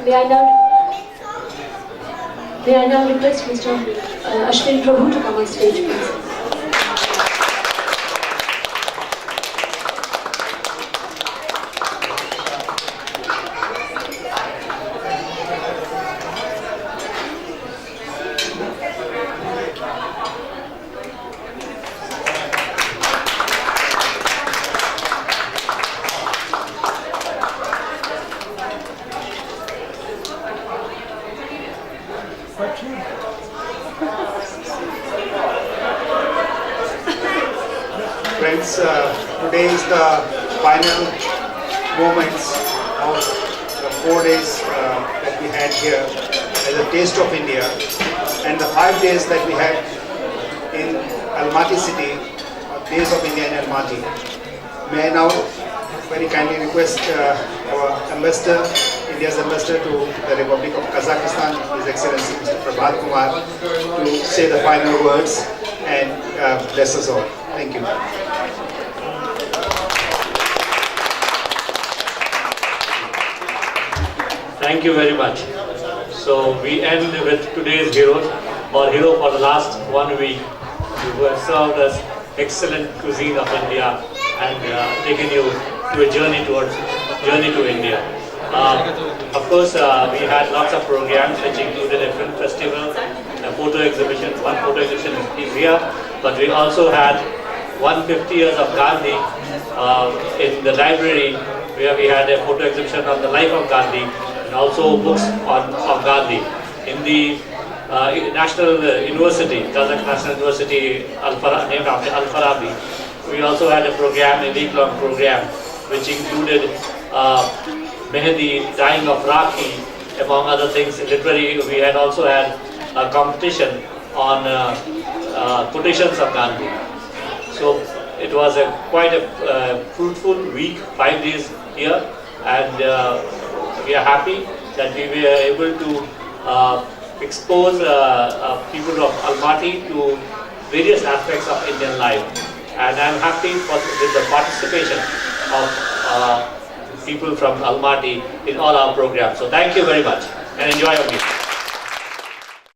May I now request Mr. Ashwin Prabhu to come on stage, please. Friends, today is the final moments of the 4 days that we had here as a taste of India, and the 5 days that we had in Almaty city, Days of India in Almaty. May I now very kindly request our ambassador, India's ambassador to the Republic of Kazakhstan, His Excellency Mr. Prabhat Kumar, to say the final words and bless us all. Thank you. Thank you very much. So we end with today's heroes, or hero for the last 1 week, who have served us excellent cuisine of India and taken you to a journey to India. Of course, we had lots of programs which included a film festival, a photo exhibition. One photo exhibition is here, but we also had 150 years of Gandhi in the library, where we had a photo exhibition on the life of Gandhi and also books on Gandhi. In the National University, Kazakh National University, named after Al-Farabi, we also had a program, a week-long program, which included Mehdi, dyeing of Rakhi, among other things. Literary, we had also had a competition on quotations of Gandhi. So it was quite a fruitful week, 5 days here, and we are happy that we were able to expose people of Almaty to various aspects of Indian life. And I am happy with the participation of people from Almaty in all our programs. So thank you very much and enjoy your meeting.